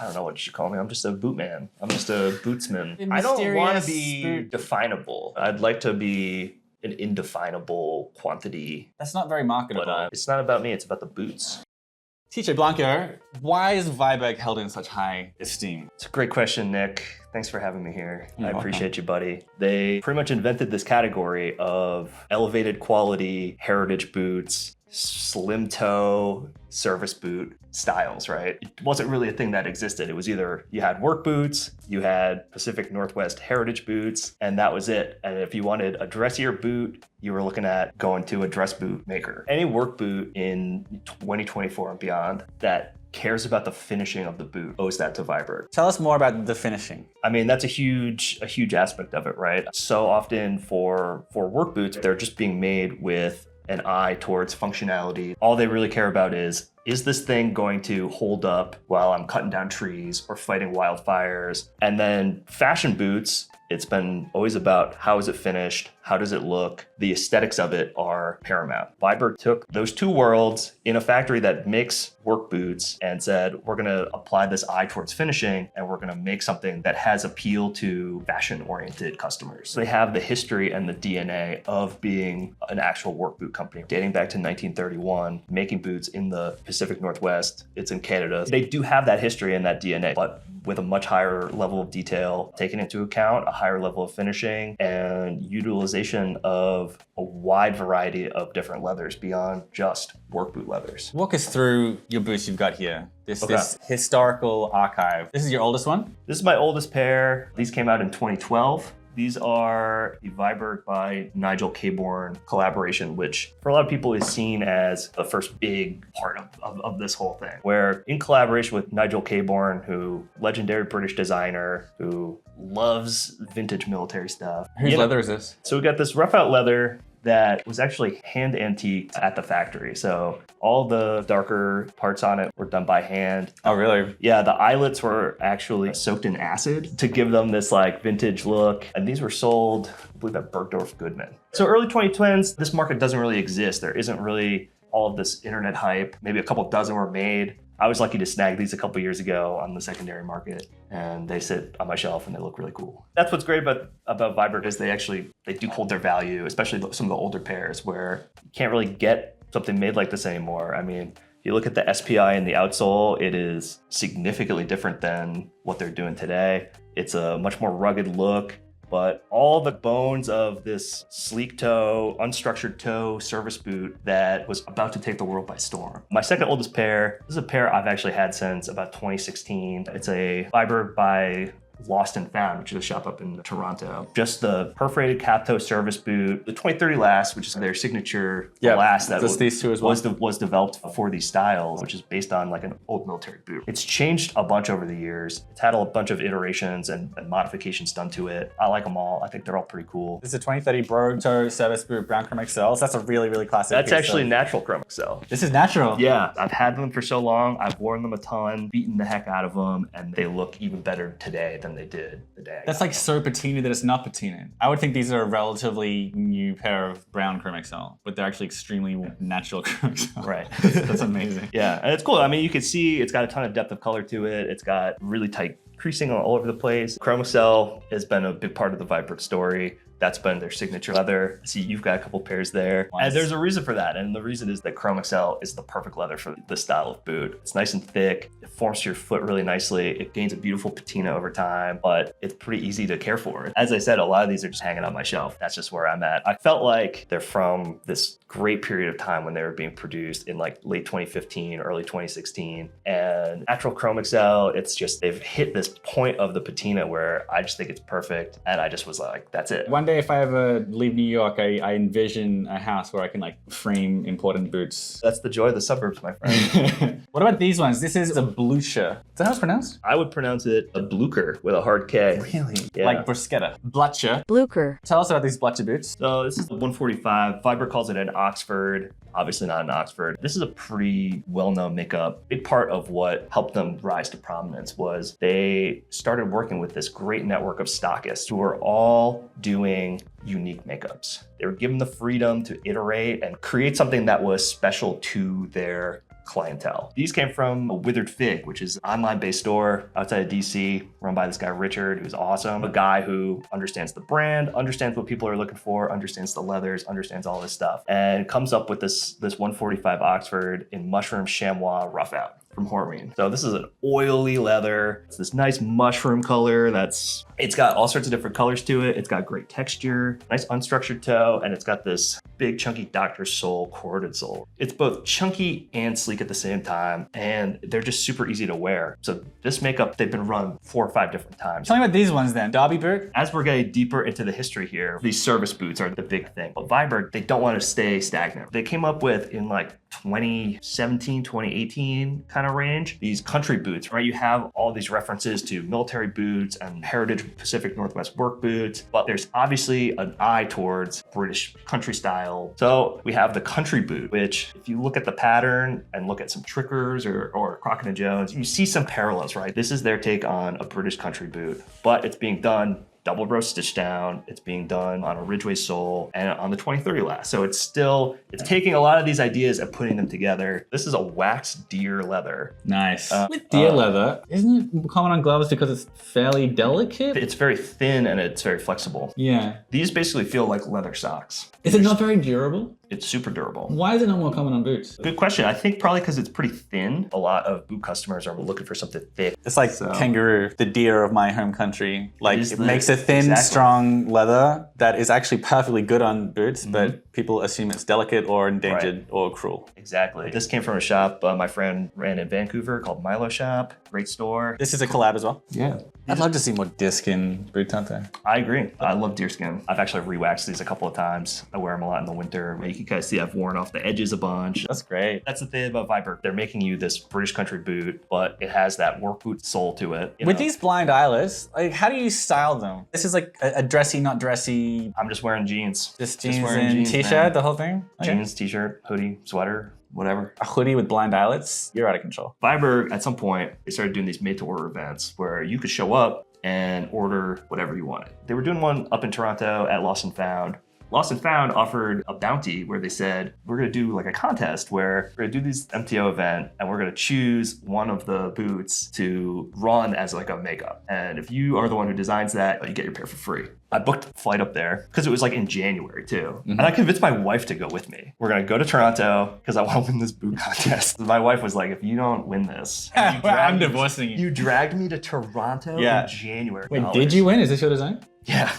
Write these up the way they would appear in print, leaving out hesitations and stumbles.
I don't know what you should call me. I'm just a boot man. I'm just a bootsman. I don't want to be definable. I'd like to be an indefinable quantity. That's not very marketable. But it's not about me, it's about the boots. Ticho Blanco, why is Viberg held in such high esteem? It's a great question, Nick. Thanks for having me here. I appreciate you, buddy. They pretty much invented this category of elevated quality heritage boots, slim toe service boot styles, right? It wasn't really a thing that existed. It was either you had work boots, you had Pacific Northwest heritage boots, and that was it. And if you wanted a dressier boot, you were looking at going to a dress boot maker. Any work boot in 2024 and beyond that cares about the finishing of the boot owes that to Viberg. Tell us more about the finishing. I mean, that's a huge aspect of it, right? So often for work boots, they're just being made with an eye towards functionality. All they really care about is this thing going to hold up while I'm cutting down trees or fighting wildfires? And then fashion boots, it's been always about how is it finished? How does it look? The aesthetics of it are paramount. Viberg took those two worlds in a factory that makes work boots and said, we're gonna apply this eye towards finishing and we're gonna make something that has appeal to fashion-oriented customers. They have the history and the DNA of being an actual work boot company, dating back to 1931, making boots in the Pacific Northwest. It's in Canada. They do have that history and that DNA, but with a much higher level of detail, taking into account a higher level of finishing and utilization of a wide variety of different leathers beyond just work boot leathers. Walk us through your boots you've got here. This historical archive. This is your oldest one? This is my oldest pair. These came out in 2012. These are the Viberg by Nigel Cabourn collaboration, which for a lot of people is seen as the first big part of this whole thing. Where in collaboration with Nigel Cabourn, who legendary British designer, who loves vintage military stuff. Whose leather is this? So we got this roughout leather that was actually hand antiqued at the factory. So all the darker parts on it were done by hand. Oh, really? Yeah, the eyelets were actually soaked in acid to give them this like vintage look. And these were sold, I believe, at Bergdorf Goodman. So early 2010s, this market doesn't really exist. There isn't really all of this internet hype. Maybe a couple dozen were made. I was lucky to snag these a couple years ago on the secondary market, and they sit on my shelf and they look really cool. That's what's great about Viberg is they do hold their value, especially some of the older pairs where you can't really get something made like this anymore. I mean, you look at the SPI and the outsole, it is significantly different than what they're doing today. It's a much more rugged look. But all the bones of this sleek toe, unstructured toe service boot that was about to take the world by storm. My second oldest pair, this is a pair I've actually had since about 2016. It's a Viberg by Lost and Found, which is a shop up in Toronto. Just the perforated cap toe service boot, the 2030 last, which is their signature last that these two as well. was developed for these styles, which is based on like an old military boot. It's changed a bunch over the years. It's had a bunch of iterations and modifications done to it. I like them all. I think they're all pretty cool. This is a 2030 brogued toe service boot, brown chrome XL. So that's a really, really classic That's actually natural chrome XL. This is natural? Yeah, I've had them for so long. I've worn them a ton, beaten the heck out of them, and they look even better today than they did the day. That's like so patina that it's not patina. I would think these are a relatively new pair of brown chrome XL, but they're actually extremely natural chrome XL. Right. That's amazing. Yeah, and it's cool. I mean, you can see it's got a ton of depth of color to it. It's got really tight creasing all over the place. Chrome XL has been a big part of the Viberg story. That's been their signature leather. See, you've got a couple pairs there. Nice. And there's a reason for that. And the reason is that Chrome XL is the perfect leather for this style of boot. It's nice and thick. It forms to your foot really nicely. It gains a beautiful patina over time, but it's pretty easy to care for. As I said, a lot of these are just hanging on my shelf. That's just where I'm at. I felt like they're from this great period of time when they were being produced in like late 2015, early 2016. And natural Chrome XL, it's just, they've hit this point of the patina where I just think it's perfect. And I just was like, that's it. One day if I ever leave New York, I envision a house where I can like frame important boots. That's the joy of the suburbs, my friend. What about these ones? This is a blucher. Is that how it's pronounced? I would pronounce it a blucher with a hard K. Really? Yeah. Like bruschetta. Blucher. Blucher. Tell us about these blucher boots. So this is the 145. Viberg calls it an Oxford. Obviously not an Oxford. This is a pretty well-known makeup. Big part of what helped them rise to prominence was they started working with this great network of stockists who were all doing unique makeups. They were given the freedom to iterate and create something that was special to their clientele. These came from Withered Fig, which is an online-based store outside of DC, run by this guy Richard, who's awesome. A guy who understands the brand, understands what people are looking for, understands the leathers, understands all this stuff, and comes up with this 145 Oxford in mushroom chamois roughout from Horween. So this is an oily leather. It's this nice mushroom color it's got all sorts of different colors to it. It's got great texture, nice unstructured toe, and it's got this big chunky Dr. Sole corded sole. It's both chunky and sleek at the same time, and they're just super easy to wear. So this makeup, they've been run 4 or 5 different times. Tell me about these ones then. Derby boot? As we're getting deeper into the history here, these service boots are the big thing. But Viberg, they don't want to stay stagnant. They came up with in like 2017, 2018 kind of range, these country boots, right? You have all these references to military boots and heritage Pacific Northwest work boots, but there's obviously an eye towards British country style. So we have the country boot, which if you look at the pattern and look at some Trickers or Crockett & Jones, you see some parallels, right? This is their take on a British country boot, but it's being done double row stitch down. It's being done on a Ridgeway sole and on the 2030 last. So it's taking a lot of these ideas and putting them together. This is a waxed deer leather. Nice. With deer leather, isn't it common on gloves because it's fairly delicate? It's very thin and it's very flexible. Yeah. These basically feel like leather socks. Is it not very durable? It's super durable. Why is it not more common on boots? Good question. I think probably because it's pretty thin. A lot of boot customers are looking for something thick. It's like kangaroo, the deer of my home country. Like it makes a thin, exactly. strong leather that is actually perfectly good on boots, but people assume it's delicate or endangered or cruel. Exactly. This came from a shop my friend ran in Vancouver called Miloh Shop. Great store. This is a collab as well? Yeah. I'd love to see more deerskin boots out there. I agree. I love deerskin. I've actually re-waxed these a couple of times. I wear them a lot in the winter. You can kind of see I've worn off the edges a bunch. That's great. That's the thing about Viberg. They're making you this British country boot, but it has that work boot sole to it. With these blind eyelets, like how do you style them? This is like a dressy, not dressy. I'm just wearing jeans. Just jeans and t-shirt, the whole thing? Okay. Jeans, t-shirt, hoodie, sweater. Whatever. A hoodie with blind eyelets, you're out of control. Viberg, at some point, they started doing these made-to-order events where you could show up and order whatever you wanted. They were doing one up in Toronto at Lost and Found. Lost and Found offered a bounty where they said, we're gonna do like a contest where we're gonna do this MTO event and we're gonna choose one of the boots to run as like a makeup. And if you are the one who designs that, you get your pair for free. I booked a flight up there because it was like in January too. And I convinced my wife to go with me. We're gonna go to Toronto because I want to win this boot contest. My wife was like, if you don't win this, I'm divorcing you. You dragged me to Toronto in January. Wait, did you win? Is this your design? Yeah.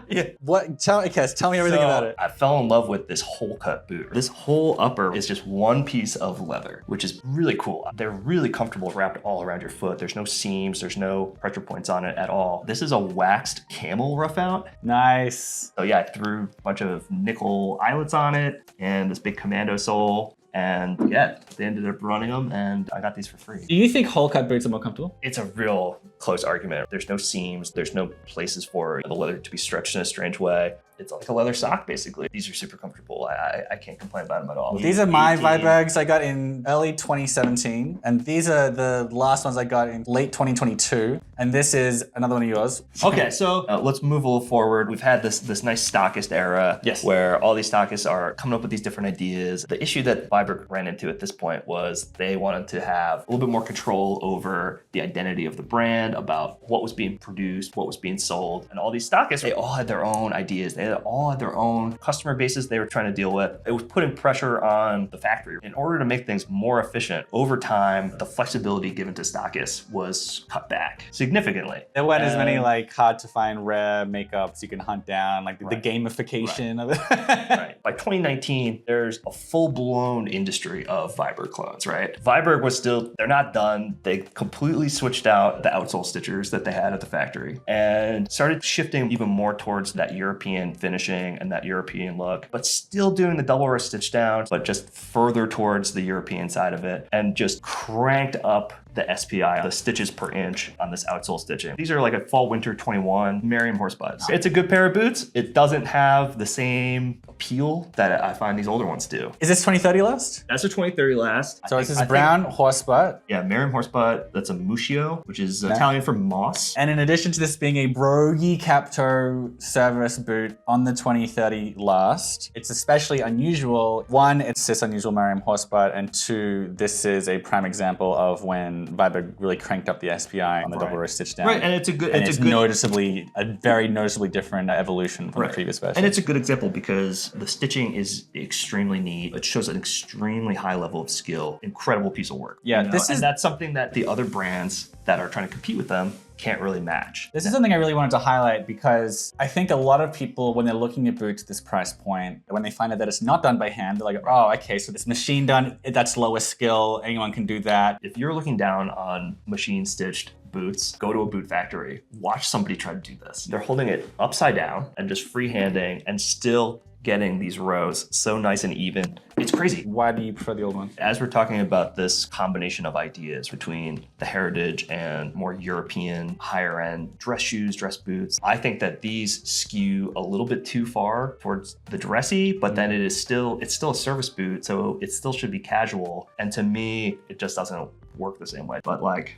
Yeah. What? Tell me everything about it. I fell in love with this whole cut boot. This whole upper is just one piece of leather, which is really cool. They're really comfortable wrapped all around your foot. There's no seams. There's no pressure points on it at all. This is a waxed camel roughout. Nice. So yeah, I threw a bunch of nickel eyelets on it and this big commando sole. And yeah, they ended up running them and I got these for free. Do you think whole cut boots are more comfortable? It's a real close argument. There's no seams. There's no places for the leather to be stretched in a strange way. It's like a leather sock, basically. These are super comfortable. I can't complain about them at all. These are my Vibergs I got in early 2017. And these are the last ones I got in late 2022. And this is another one of yours. Okay, so let's move a little forward. We've had this nice stockist era where all these stockists are coming up with these different ideas. The issue that Viberg ran into at this point was they wanted to have a little bit more control over the identity of the brand, about what was being produced, what was being sold. And all these stockists, they all had their own ideas. They all had their own customer bases they were trying to deal with. It was putting pressure on the factory. In order to make things more efficient, over time, the flexibility given to stockists was cut back significantly. There weren't as many like hard to find rare makakeups you can hunt down, like the gamification of it. Right. By 2019, there's a full-blown industry of Viberg clones, right? Viberg was still, they're not done. They completely switched out the outsole stitchers that they had at the factory and started shifting even more towards that European finishing and that European look, but still doing the double row stitch down, but just further towards the European side of it and just cranked up the SPI, the stitches per inch on this outsole stitching. These are like a fall winter 21 Merriam horse buds. It's a good pair of boots. It doesn't have the same appeal that I find these older ones do. Is this 2030 last? That's a 2030 last. So this is brown horse butt. Yeah, Merriam horse butt. That's a Muscio, which is Italian for moss. And in addition to this being a brogued cap-toe service boot on the 2030 last, it's especially unusual. One, it's this unusual Merriam horse butt, and two, this is a prime example of when Viberg really cranked up the SPI on the double row stitch down. Right, and it's a good, it's noticeably, a very noticeably different evolution from the previous version. And it's a good example because the stitching is extremely neat. It shows an extremely high level of skill, incredible piece of work. Yeah, and that's something that the other brands that are trying to compete with them can't really match. This is something I really wanted to highlight because I think a lot of people, when they're looking at boots at this price point, when they find out that it's not done by hand, they're like, oh, okay, so it's machine done, that's lower skill, anyone can do that. If you're looking down on machine stitched boots, go to a boot factory, watch somebody try to do this. They're holding it upside down and just freehanding and still getting these rows so nice and even. It's crazy. Why do you prefer the old one? As we're talking about this combination of ideas between the heritage and more European higher end dress shoes, dress boots, I think that these skew a little bit too far towards the dressy, but then it's still a service boot, so it still should be casual. And to me, it just doesn't work the same way. But like,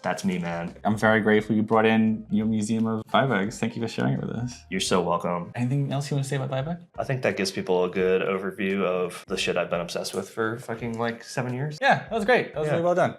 that's me, man. I'm very grateful you brought in your museum of Vibergs. Thank you for sharing it with us. You're so welcome. Anything else you want to say about Viberg? I think that gives people a good overview of the shit I've been obsessed with for fucking like 7 years. Yeah, that was great. That was really well done.